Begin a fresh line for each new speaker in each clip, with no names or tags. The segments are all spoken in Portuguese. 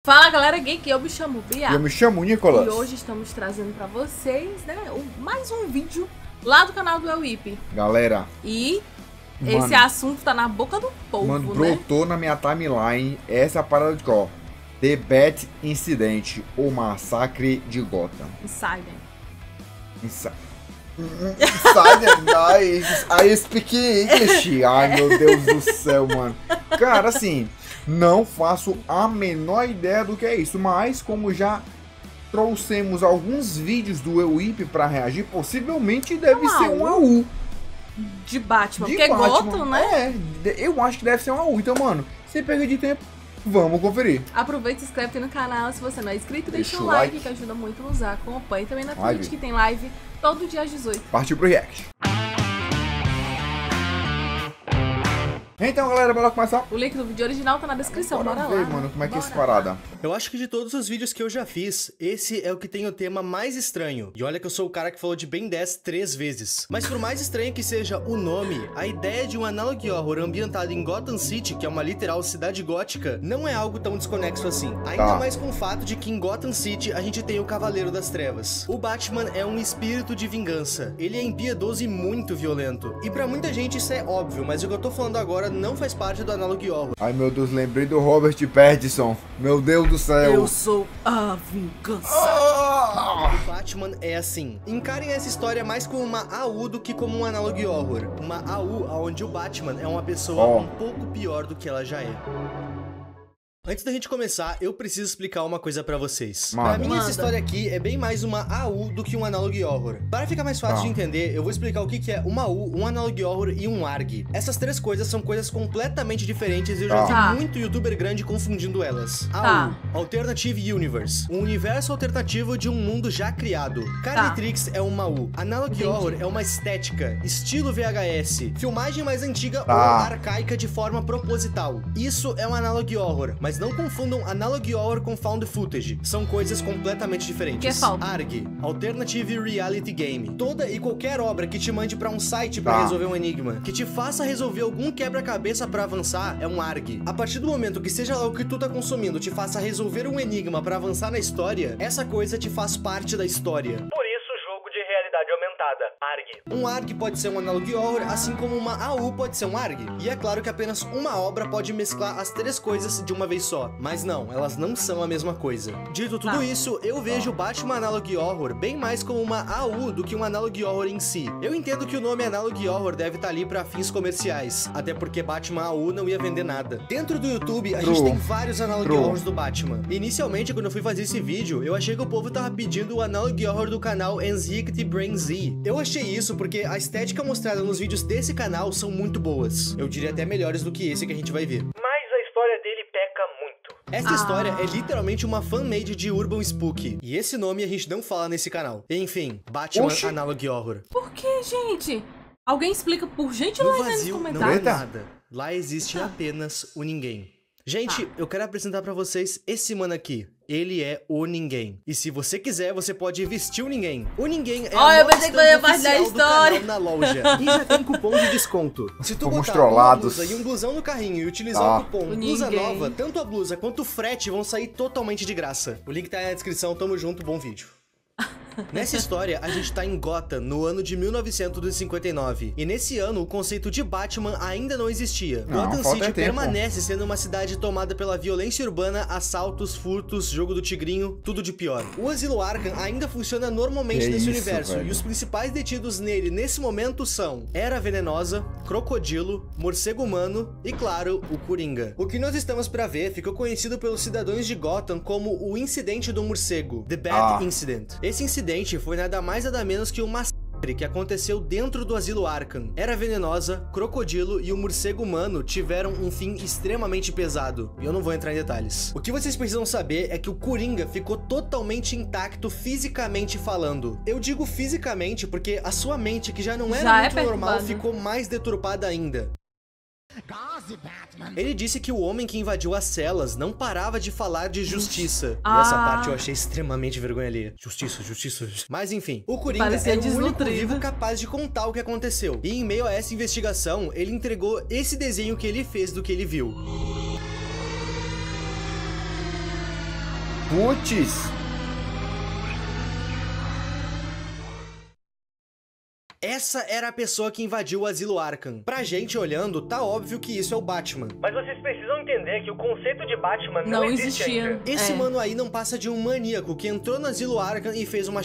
Fala galera geek, eu me chamo Bia.
Eu me chamo Nicolas.
E hoje estamos trazendo pra vocês, né, mais um vídeo lá do canal do Ewip.
Galera.
E esse assunto tá na boca do povo,
mano,
né?
brotou na minha timeline essa parada de ó. The Bat Incident, o massacre de Gotham.
Insider.
Insider, I speak English. Ai, meu Deus do céu, mano. Cara, assim, não faço a menor ideia do que é isso, mas como já trouxemos alguns vídeos do Ewip pra reagir, possivelmente deve ser um AU.
De Batman,
De
porque
Batman.
Gotham, né?
É, eu acho que deve ser um AU. Então, mano, sem perder de tempo, vamos conferir.
Aproveita e se inscreve no canal. Se você não é inscrito, deixa um like que ajuda muito a nos acompanhe. Também na Twitch que tem live todo dia às 18.
Partiu pro react. Então, galera, bora começar.
O link do vídeo original tá na descrição. Bora
ver,
lá,
mano, como é que é essa
bora.
parada.
Eu acho que de todos os vídeos que eu já fiz, esse é o que tem o tema mais estranho. E olha que eu sou o cara que falou de Ben 10 3 vezes. Mas por mais estranho que seja o nome, a ideia de um analog horror ambientado em Gotham City, que é uma literal cidade gótica, não é algo tão desconexo assim. Ainda mais com o fato de que em Gotham City a gente tem o Cavaleiro das Trevas. O Batman é um espírito de vingança. Ele é impiedoso e muito violento. E pra muita gente isso é óbvio, mas o que eu tô falando agora não faz parte do analog horror.
Ai, meu Deus, lembrei do Robert Pattinson. Meu Deus do céu.
Eu sou a vingança.
O Batman é assim. Encarem essa história mais como uma AU do que como um analog horror. Uma AU onde o Batman é uma pessoa um pouco pior do que ela já é. Antes da gente começar, eu preciso explicar uma coisa pra vocês. Pra mim, essa história aqui é bem mais uma AU do que um analog horror. Para ficar mais fácil de entender, eu vou explicar o que é uma AU, um analog horror e um ARG. Essas três coisas são coisas completamente diferentes e eu já vi muito youtuber grande confundindo elas. AU, Alternative Universe, um universo alternativo de um mundo já criado. Carnitrix é uma AU. Analog horror é uma estética, estilo VHS, filmagem mais antiga ou arcaica de forma proposital. Isso é um analog horror, mas não confundam analog horror com found footage. São coisas completamente diferentes. ARG, Alternative Reality Game. Toda e qualquer obra que te mande pra um site pra resolver um enigma, que te faça resolver algum quebra-cabeça pra avançar, é um ARG. A partir do momento que seja lá o que tu tá consumindo te faça resolver um enigma pra avançar na história, essa coisa te faz parte da história. ARG. Um ARG pode ser um analog horror, assim como uma AU pode ser um ARG. E é claro que apenas uma obra pode mesclar as três coisas de uma vez só. Mas não, elas não são a mesma coisa. Dito tudo isso, eu vejo Batman Analog Horror bem mais como uma AU do que um analog horror em si. Eu entendo que o nome analog horror deve estar ali para fins comerciais, até porque Batman AU não ia vender nada. Dentro do YouTube, a gente tem vários analog horrors do Batman. Inicialmente, quando eu fui fazer esse vídeo, eu achei que o povo tava pedindo o analog horror do canal Anxiety Brain Z. Eu achei isso porque a estética mostrada nos vídeos desse canal são muito boas. Eu diria até melhores do que esse que a gente vai ver. Mas a história dele peca muito. Essa história é literalmente uma fan-made de Urban Spook. E esse nome a gente não fala nesse canal. Enfim, Batman Analog Horror.
Por que, gente? Alguém explica por gentileza nos comentários.
Não é nada. Lá existe apenas o ninguém. Gente, eu quero apresentar pra vocês esse mano aqui. Ele é o Ninguém. E se você quiser, você pode vestir o Ninguém. O Ninguém é a nova estampa oficial do canal na loja. E já tem cupom de desconto. Se tu botar uma blusa e um blusão no carrinho e utilizar o cupom Blusa Nova, tanto a blusa quanto o frete vão sair totalmente de graça. O link tá aí na descrição, tamo junto, bom vídeo. Nessa história, a gente tá em Gotham, no ano de 1959. E nesse ano, o conceito de Batman ainda não existia. Gotham City permanece sendo uma cidade tomada pela violência urbana, assaltos, furtos, jogo do tigrinho, tudo de pior. O Asilo Arkham ainda funciona normalmente nesse universo, e os principais detidos nele nesse momento são Era Venenosa, Crocodilo, Morcego Humano e, claro, o Coringa. O que nós estamos pra ver ficou conhecido pelos cidadãos de Gotham como o Incidente do Morcego, The Bat Incident. Esse incidente foi nada mais nada menos que um massacre que aconteceu dentro do Asilo Arkham. Era Venenosa, Crocodilo e o Morcego Humano tiveram um fim extremamente pesado, e eu não vou entrar em detalhes. O que vocês precisam saber é que o Coringa ficou totalmente intacto fisicamente falando. Eu digo fisicamente porque a sua mente, que já não era muito normal, ficou mais deturpada ainda. Ele disse que o homem que invadiu as celas não parava de falar de justiça. E essa parte eu achei extremamente vergonha alheia. Justiça, justiça. Mas enfim, o Coringa é o único vivo capaz de contar o que aconteceu. E em meio a essa investigação, ele entregou esse desenho que ele fez do que ele viu.
Putz.
Essa era a pessoa que invadiu o Asilo Arkham. Pra gente olhando, tá óbvio que isso é o Batman. Mas vocês precisam entender que o conceito de Batman não existia. Esse mano aí não passa de um maníaco que entrou no Asilo Arkham e fez uma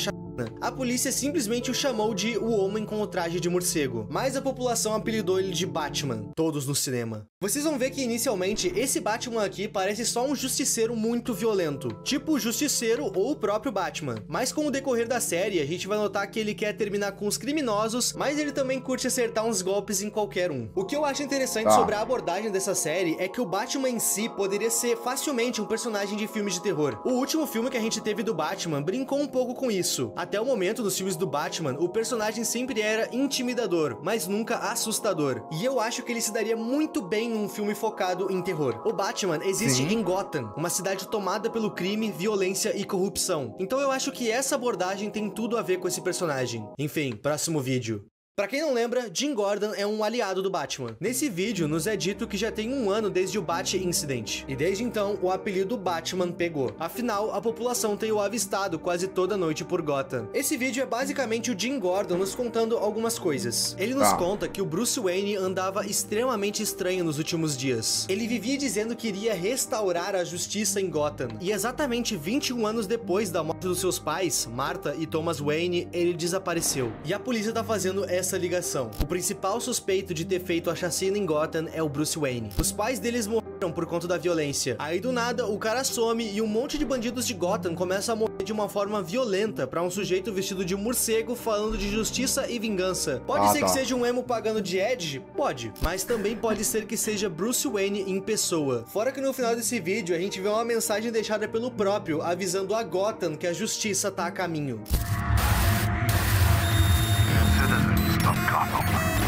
a polícia simplesmente o chamou de o homem com o traje de morcego, mas a população apelidou ele de Batman, todos no cinema. Vocês vão ver que inicialmente esse Batman aqui parece só um justiceiro muito violento, tipo o Justiceiro ou o próprio Batman. Mas com o decorrer da série, a gente vai notar que ele quer terminar com os criminosos, mas ele também curte acertar uns golpes em qualquer um. O que eu acho interessante sobre a abordagem dessa série é que o Batman em si poderia ser facilmente um personagem de filmes de terror. O último filme que a gente teve do Batman brincou um pouco com isso. Até o momento dos filmes do Batman, o personagem sempre era intimidador, mas nunca assustador. E eu acho que ele se daria muito bem num filme focado em terror. O Batman existe em Gotham, uma cidade tomada pelo crime, violência e corrupção. Então eu acho que essa abordagem tem tudo a ver com esse personagem. Enfim, próximo vídeo. Pra quem não lembra, Jim Gordon é um aliado do Batman. Nesse vídeo, nos é dito que já tem um ano desde o Bat-Incident. E desde então, o apelido Batman pegou. Afinal, a população tem o avistado quase toda noite por Gotham. Esse vídeo é basicamente o Jim Gordon nos contando algumas coisas. Ele nos conta que o Bruce Wayne andava extremamente estranho nos últimos dias. Ele vivia dizendo que iria restaurar a justiça em Gotham. E exatamente 21 anos depois da morte dos seus pais, Martha e Thomas Wayne, ele desapareceu. E a polícia tá fazendo essa ligação. O principal suspeito de ter feito a chacina em Gotham é o Bruce Wayne. Os pais deles morreram por conta da violência. Aí do nada, o cara some e um monte de bandidos de Gotham começa a morrer de uma forma violenta pra um sujeito vestido de morcego falando de justiça e vingança. Pode ser que seja um emo pagando de Edge? Pode. Mas também pode ser que seja Bruce Wayne em pessoa. Fora que no final desse vídeo a gente vê uma mensagem deixada pelo próprio, avisando a Gotham que a justiça tá a caminho.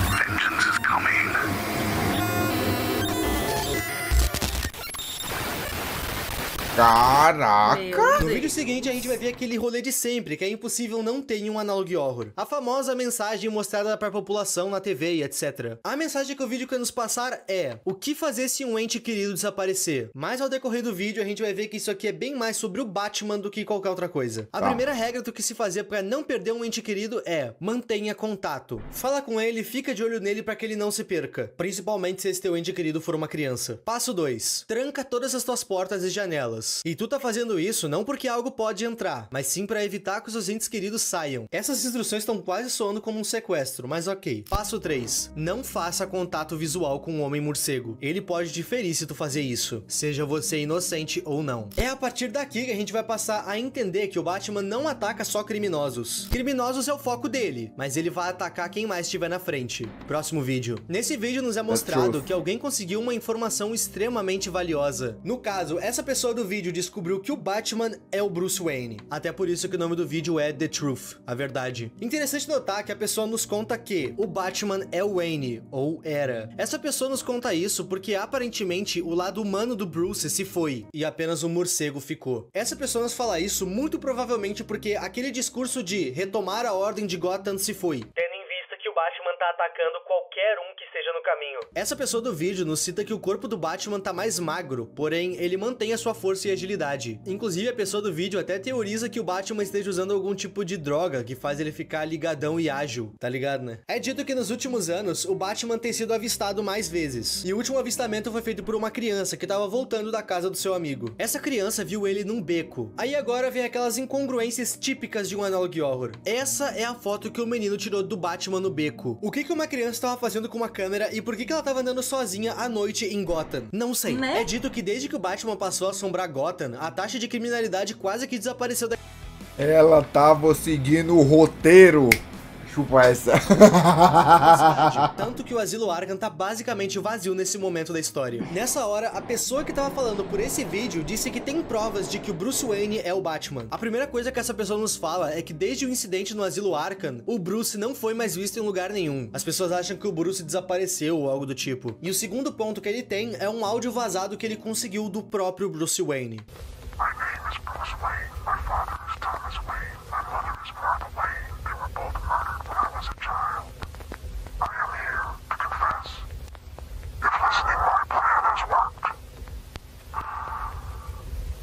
Vengeance is coming.
Caraca!
No vídeo seguinte a gente vai ver aquele rolê de sempre, que é impossível não ter em um Analog Horror. A famosa mensagem mostrada pra população na TV e etc. A mensagem que o vídeo quer nos passar é: o que fazer se um ente querido desaparecer? Mas ao decorrer do vídeo a gente vai ver que isso aqui é bem mais sobre o Batman do que qualquer outra coisa. A primeira regra do que se fazer pra não perder um ente querido é: mantenha contato. Fala com ele, fica de olho nele pra que ele não se perca, principalmente se esse teu ente querido for uma criança. Passo 2. Tranca todas as tuas portas e janelas. E tu tá fazendo isso não porque algo pode entrar, mas sim pra evitar que os seus entes queridos saiam. Essas instruções estão quase soando como um sequestro, mas ok. Passo 3. Não faça contato visual com o homem morcego. Ele pode te ferir se tu fazer isso, seja você inocente ou não. É a partir daqui que a gente vai passar a entender que o Batman não ataca só criminosos. Criminosos é o foco dele, mas ele vai atacar quem mais estiver na frente. Próximo vídeo. Nesse vídeo nos é mostrado que alguém conseguiu uma informação extremamente valiosa. No caso, essa pessoa do vídeo descobriu que o Batman é o Bruce Wayne. Até por isso que o nome do vídeo é The Truth, a verdade. Interessante notar que a pessoa nos conta que o Batman é o Wayne, ou era. Essa pessoa nos conta isso porque aparentemente o lado humano do Bruce se foi, e apenas o morcego ficou. Essa pessoa nos fala isso muito provavelmente porque aquele discurso de retomar a ordem de Gotham se foi. Que o Batman tá atacando qualquer um que esteja no caminho. Essa pessoa do vídeo nos cita que o corpo do Batman tá mais magro, porém ele mantém a sua força e agilidade. Inclusive a pessoa do vídeo até teoriza que o Batman esteja usando algum tipo de droga que faz ele ficar ligadão e ágil, tá ligado, né? É dito que nos últimos anos o Batman tem sido avistado mais vezes, e o último avistamento foi feito por uma criança que tava voltando da casa do seu amigo. Essa criança viu ele num beco. Aí agora vem aquelas incongruências típicas de um Analog Horror. Essa é a foto que o menino tirou do Batman no beco. O que uma criança estava fazendo com uma câmera e por que ela estava andando sozinha à noite em Gotham? Não sei. Né? É dito que desde que o Batman passou a assombrar Gotham, a taxa de criminalidade quase que desapareceu da...
Ela tava seguindo o roteiro. Chupa essa.
Tanto que o Asilo Arkham tá basicamente vazio nesse momento da história. Nessa hora, a pessoa que tava falando por esse vídeo disse que tem provas de que o Bruce Wayne é o Batman. A primeira coisa que essa pessoa nos fala é que desde o incidente no Asilo Arkham, o Bruce não foi mais visto em lugar nenhum. As pessoas acham que o Bruce desapareceu ou algo do tipo. E o segundo ponto que ele tem é um áudio vazado que ele conseguiu do próprio Bruce Wayne.
My name is Bruce Wayne. My father is Thomas Wayne. My mother is Martha Wayne. They were both murdered when I was a child. I am here to confess. If listening my plan has worked,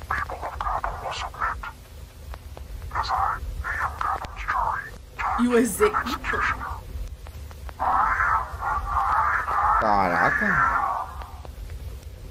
people of Gotham will support
E o executor.
Caraca.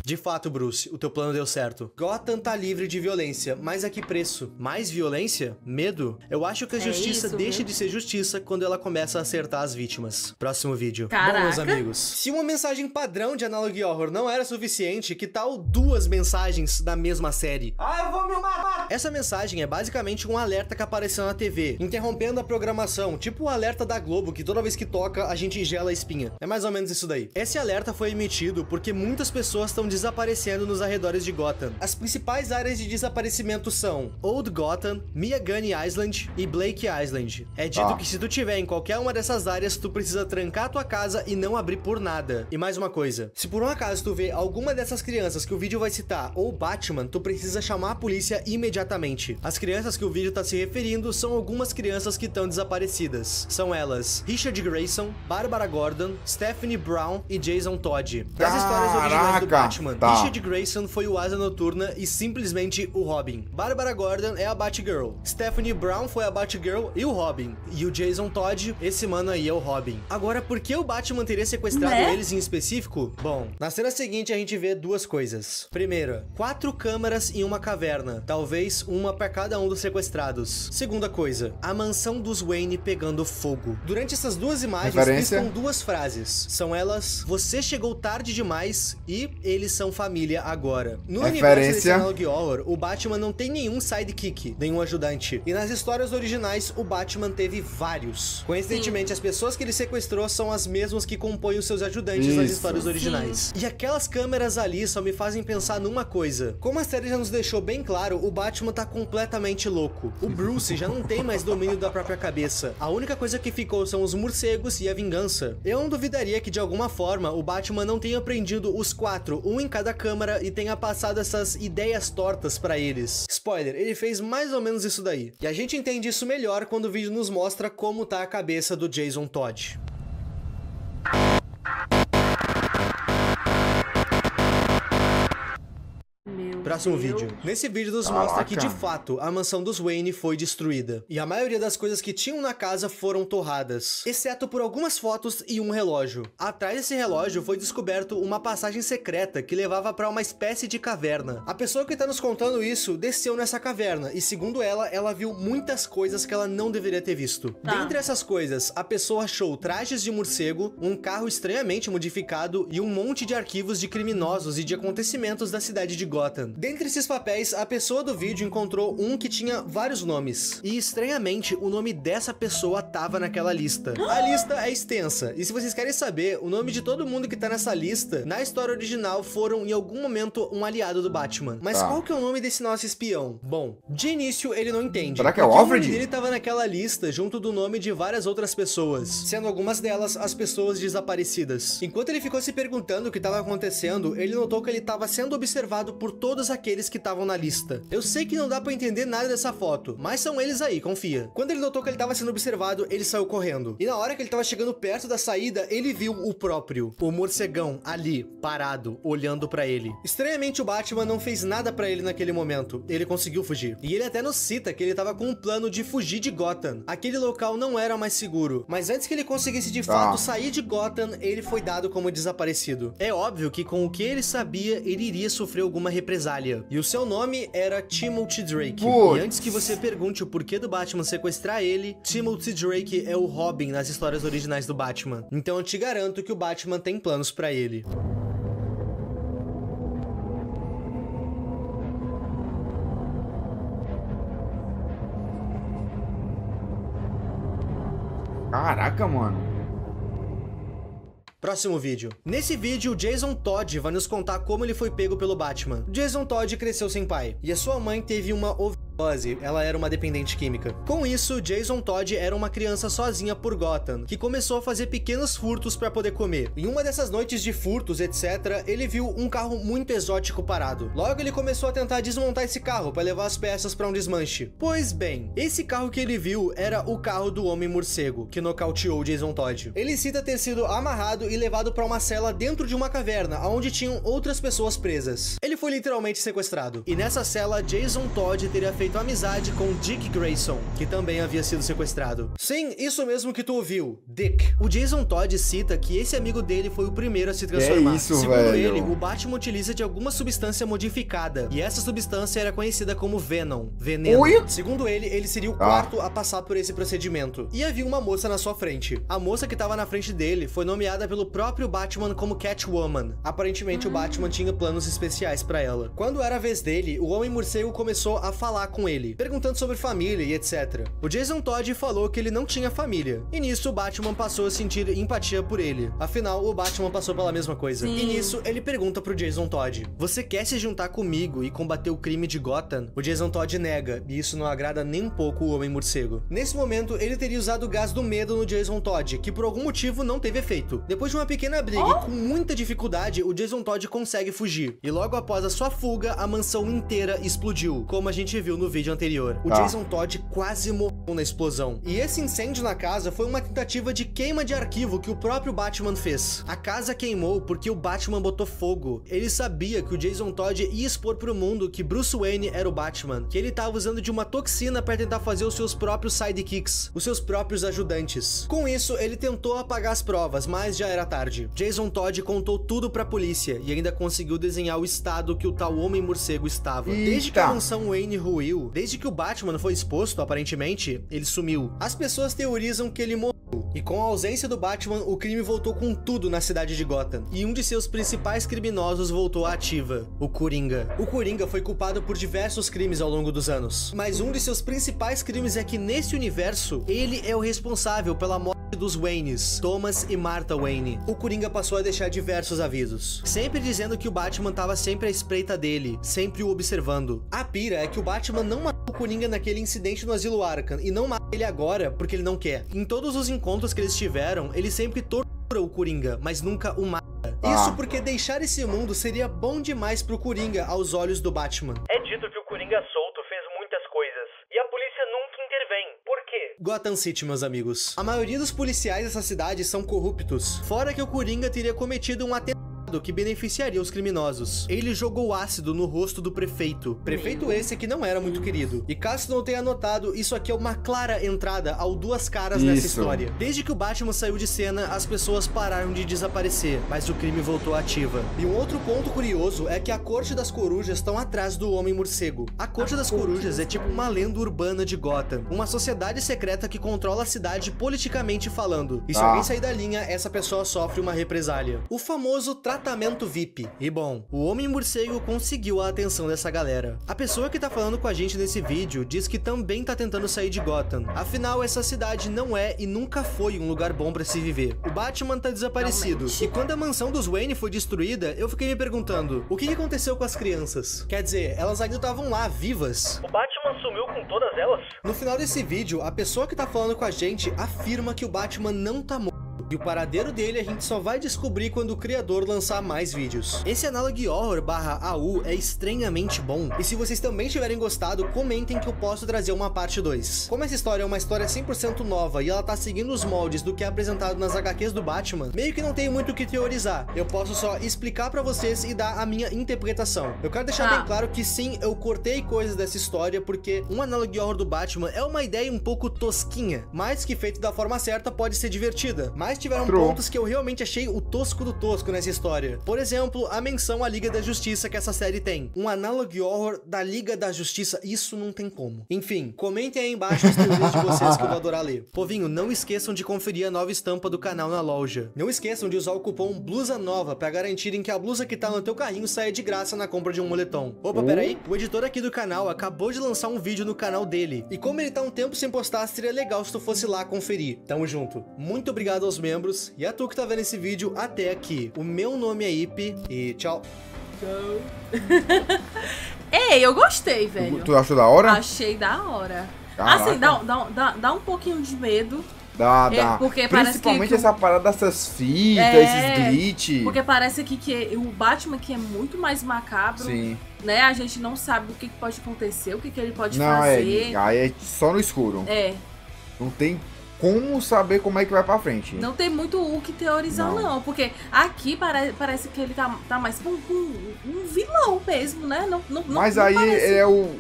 De fato, Bruce, o teu plano deu certo. Gotham tá livre de violência, mas a que preço? Mais violência? Medo? Eu acho que a justiça deixa de ser justiça quando ela começa a acertar as vítimas. Próximo vídeo.
Caraca.
Bom, meus amigos, se uma mensagem padrão de Analog Horror não era suficiente, que tal 2 mensagens da mesma série? Eu vou me matar! Essa mensagem é basicamente um alerta que apareceu na TV, interrompendo a programação, tipo o alerta da Globo, que toda vez que toca, a gente gela a espinha. É mais ou menos isso daí. Esse alerta foi emitido porque muitas pessoas estão desaparecendo nos arredores de Gotham. As principais áreas de desaparecimento ssão Old Gotham, Miagani Island e Blake Island. É dito que se tu tiver em qualquer uma dessas áreas, tu precisa trancar tua casa e não abrir por nada. E mais uma coisa, se por um acaso tu vê alguma dessas crianças que o vídeo vai citar ou Batman, tu precisa chamar a polícia imediatamente. As crianças que o vídeo tá se referindo são algumas crianças que estão desaparecidas. São elas Richard Grayson, Barbara Gordon, Stephanie Brown e Jason Todd. Das histórias originais do Batman, Richard Grayson foi o Asa Noturna e simplesmente o Robin. Barbara Gordon é a Batgirl. Stephanie Brown foi a Batgirl e o Robin. E o Jason Todd, esse mano aí é o Robin. Agora, por que o Batman teria sequestrado eles em específico? Bom, na cena seguinte a gente vê 2 coisas. Primeira, 4 câmaras em uma caverna. Talvez uma para cada um dos sequestrados. Segunda coisa, a mansão dos Wayne pegando fogo. Durante essas 2 imagens piscam 2 frases. São elas: você chegou tarde demais e eles são família agora. No universo desse Analog Horror, o Batman não tem nenhum sidekick, nenhum ajudante. E nas histórias originais, o Batman teve vários. Coincidentemente, as pessoas que ele sequestrou são as mesmas que compõem os seus ajudantes nas histórias originais. E aquelas câmeras ali só me fazem pensar numa coisa. Como a série já nos deixou bem claro, o Batman tá completamente louco. O Bruce já não tem mais domínio da própria cabeça. A única coisa que ficou são os morcegos e a vingança. Eu não duvidaria que de alguma forma o Batman não tenha prendido os 4, um em cada câmara, e tenha passado essas ideias tortas pra eles. Spoiler, ele fez mais ou menos isso daí. E a gente entende isso melhor quando o vídeo nos mostra como tá a cabeça do Jason Todd. Próximo vídeo. Nesse vídeo nos mostra que, de fato, a mansão dos Wayne foi destruída. E a maioria das coisas que tinham na casa foram torradas, exceto por algumas fotos e um relógio. Atrás desse relógio foi descoberto uma passagem secreta que levava para uma espécie de caverna. A pessoa que tá nos contando isso desceu nessa caverna e, segundo ela, ela viu muitas coisas que ela não deveria ter visto. Dentre essas coisas, a pessoa achou trajes de morcego, um carro estranhamente modificado e um monte de arquivos de criminosos e de acontecimentos da cidade de Gotham. Dentre esses papéis, a pessoa do vídeo encontrou um que tinha vários nomes. E, estranhamente, o nome dessa pessoa tava naquela lista. A lista é extensa. E se vocês querem saber, o nome de todo mundo que tá nessa lista, na história original, foram, em algum momento, um aliado do Batman. Mas qual que é o nome desse nosso espião? Bom, de início, ele não entende.
Será que é o Alfred?
O nome dele tava naquela lista, junto do nome de várias outras pessoas, sendo algumas delas as pessoas desaparecidas. Enquanto ele ficou se perguntando o que tava acontecendo, ele notou que ele tava sendo observado por todos aqueles que estavam na lista. Eu sei que não dá pra entender nada dessa foto, mas são eles aí, confia. Quando ele notou que ele tava sendo observado, ele saiu correndo. E na hora que ele tava chegando perto da saída, ele viu o próprio, o morcegão, ali, parado, olhando pra ele. Estranhamente, o Batman não fez nada pra ele naquele momento. Ele conseguiu fugir. E ele até nos cita que ele tava com um plano de fugir de Gotham. Aquele local não era mais seguro. Mas antes que ele conseguisse de fato sair de Gotham, ele foi dado como desaparecido. É óbvio que com o que ele sabia, ele iria sofrer alguma represália. E o seu nome era Timothy Drake. E antes que você pergunte o porquê do Batman sequestrar ele, Timothy Drake é o Robin nas histórias originais do Batman. Então eu te garanto que o Batman tem planos pra ele.
Caraca, mano.
Próximo vídeo. Nesse vídeo, o Jason Todd vai nos contar como ele foi pego pelo Batman. Jason Todd cresceu sem pai, e a sua mãe teve uma overdose. Ela era uma dependente química. Com isso, Jason Todd era uma criança sozinha por Gotham, que começou a fazer pequenos furtos para poder comer. Em uma dessas noites de furtos, etc., ele viu um carro muito exótico parado. Logo, ele começou a tentar desmontar esse carro para levar as peças para um desmanche. Pois bem, esse carro que ele viu era o carro do Homem-Morcego, que nocauteou Jason Todd. Ele cita ter sido amarrado e levado para uma cela dentro de uma caverna, onde tinham outras pessoas presas. Ele foi literalmente sequestrado. E nessa cela, Jason Todd teria feito feito amizade com Dick Grayson, que também havia sido sequestrado. Sim, isso mesmo que tu ouviu, Dick. O Jason Todd cita que esse amigo dele foi o primeiro a se transformar.
Isso,
segundo
velho.
ele, o Batman utiliza de alguma substância modificada, e essa substância era conhecida como Venom, veneno.
Oi?
Segundo ele seria o quarto a passar por esse procedimento. E havia uma moça na sua frente. A moça que estava na frente dele foi nomeada pelo próprio Batman como Catwoman. Aparentemente o Batman tinha planos especiais pra ela. Quando era a vez dele, o Homem-Morcego começou a falar com ele, perguntando sobre família e etc. O Jason Todd falou que ele não tinha família. E nisso o Batman passou a sentir empatia por ele. Afinal, o Batman passou pela mesma coisa.
Sim.
E nisso ele pergunta pro Jason Todd: você quer se juntar comigo e combater o crime de Gotham? O Jason Todd nega, e isso não agrada nem um pouco o Homem-Morcego. Nesse momento, ele teria usado o gás do medo no Jason Todd, que por algum motivo não teve efeito. Depois de uma pequena briga e com muita dificuldade, o Jason Todd consegue fugir. E logo após a sua fuga, a mansão inteira explodiu, como a gente viu no vídeo anterior. O Jason Todd quase morreu na explosão. E esse incêndio na casa foi uma tentativa de queima de arquivo que o próprio Batman fez. A casa queimou porque o Batman botou fogo. Ele sabia que o Jason Todd ia expor pro mundo que Bruce Wayne era o Batman, que ele tava usando de uma toxina para tentar fazer os seus próprios sidekicks, os seus próprios ajudantes. Com isso, ele tentou apagar as provas, mas já era tarde. Jason Todd contou tudo pra polícia e ainda conseguiu desenhar o estado que o tal Homem-Morcego estava. Desde que a mansão Wayne ruiu, desde que o Batman foi exposto, aparentemente, ele sumiu. As pessoas teorizam que ele morreu. E com a ausência do Batman, o crime voltou com tudo na cidade de Gotham. E um de seus principais criminosos voltou à ativa, o Coringa. O Coringa foi culpado por diversos crimes ao longo dos anos. Mas um de seus principais crimes é que nesse universo, ele é o responsável pela morte dos Waynes, Thomas e Martha Wayne. O Coringa passou a deixar diversos avisos, sempre dizendo que o Batman tava sempre à espreita dele, sempre o observando. A pira é que o Batman não matou o Coringa naquele incidente no Asilo Arkham e não mata ele agora porque ele não quer. Em todos os encontros que eles tiveram, ele sempre tortura o Coringa, mas nunca o mata. Isso porque deixar esse mundo seria bom demais pro Coringa aos olhos do Batman.
É dito que o Coringa solto fez muitas coisas, e a polícia nunca intervém. Por quê?
Gotham City, meus amigos. A maioria dos policiais dessa cidade são corruptos, fora que o Coringa teria cometido um atentado que beneficiaria os criminosos. Ele jogou ácido no rosto do prefeito. Prefeito esse que não era muito querido. E caso não tenha notado, isso aqui é uma clara entrada ao Duas Caras nessa história. Desde que o Batman saiu de cena, as pessoas pararam de desaparecer, mas o crime voltou ativa. E um outro ponto curioso é que a Corte das Corujas estão atrás do Homem-Morcego. A Corte das Corujas é tipo uma lenda urbana de Gotham, uma sociedade secreta que controla a cidade politicamente falando. E se alguém sair da linha, essa pessoa sofre uma represália. O famoso tratamento VIP. E bom, o Homem-Morcego conseguiu a atenção dessa galera. A pessoa que tá falando com a gente nesse vídeo diz que também tá tentando sair de Gotham. Afinal, essa cidade não é e nunca foi um lugar bom pra se viver. O Batman tá desaparecido. E quando a mansão dos Wayne foi destruída, eu fiquei me perguntando, o que aconteceu com as crianças? Quer dizer, elas ainda estavam lá, vivas.
O Batman sumiu com todas elas?
No final desse vídeo, a pessoa que tá falando com a gente afirma que o Batman não tá morto. E o paradeiro dele a gente só vai descobrir quando o criador lançar mais vídeos. Esse Analog Horror /AU é estranhamente bom. E se vocês também tiverem gostado, comentem que eu posso trazer uma parte 2. Como essa história é uma história 100% nova e ela tá seguindo os moldes do que é apresentado nas HQs do Batman, meio que não tem muito o que teorizar. Eu posso só explicar pra vocês e dar a minha interpretação. Eu quero deixar bem claro que sim, eu cortei coisas dessa história porque um Analog Horror do Batman é uma ideia um pouco tosquinha, mas que feito da forma certa pode ser divertida. Mas tiveram pontos que eu realmente achei o tosco do tosco nessa história. Por exemplo, a menção à Liga da Justiça que essa série tem. Um Analog Horror da Liga da Justiça, isso não tem como. Enfim, comentem aí embaixo as teorias de vocês que eu vou adorar ler. Povinho, não esqueçam de conferir a nova estampa do canal na loja. Não esqueçam de usar o cupom Blusa Nova pra garantirem que a blusa que tá no teu carrinho saia de graça na compra de um moletom. Opa, peraí, o editor aqui do canal acabou de lançar um vídeo no canal dele. E como ele tá um tempo sem postar, seria legal se tu fosse lá conferir. Tamo junto. Muito obrigado aos membros e a tu que tá vendo esse vídeo até aqui. O meu nome é Ipe e tchau.
Ei, eu gostei, velho.
Tu achou da hora?
Achei da hora.
Caraca.
Assim, dá um pouquinho de medo.
Dá.
Porque
principalmente
parece que
essa parada dessas fitas, esses glitch.
Porque parece aqui que o Batman aqui é muito mais macabro.
Sim.
Né? A gente não sabe o que pode acontecer, o que ele pode fazer.
Aí é só no escuro.
É.
Não tem como saber como é que vai pra frente.
Não tem muito o que teorizar, não. Porque aqui parece que ele tá mais com um vilão mesmo, né? Não
Mas aí
parece...
é o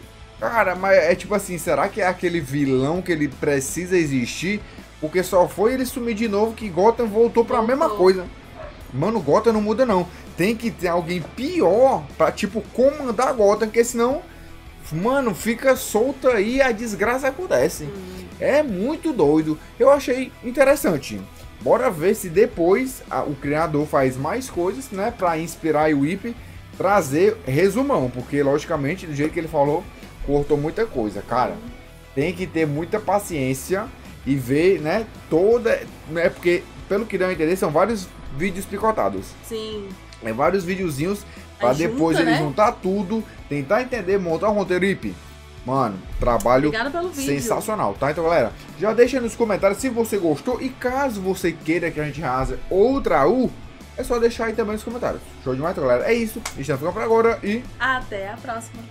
Cara, mas é tipo assim, será que é aquele vilão que ele precisa existir? Porque só foi ele sumir de novo que Gotham voltou pra mesma coisa. Mano, Gotham não muda não. Tem que ter alguém pior pra, tipo, comandar Gotham, porque senão, mano, fica solta aí e a desgraça acontece. É muito doido. Eu achei interessante. Bora ver se depois o criador faz mais coisas, né, pra inspirar o Whip trazer resumão, porque logicamente, do jeito que ele falou, cortou muita coisa, cara. Tem que ter muita paciência e ver, né, toda, né, porque pelo que deu a entender, são vários vídeos picotados.
Sim.
É vários videozinhos pra depois ele juntar tudo, tentar entender, montar um roteiro IP. Mano, trabalho sensacional, tá? Então, galera, já deixa nos comentários se você gostou e caso você queira que a gente raze outra U, é só deixar aí também nos comentários. Show demais, galera? É isso. Estamos ficando por agora e
até a próxima.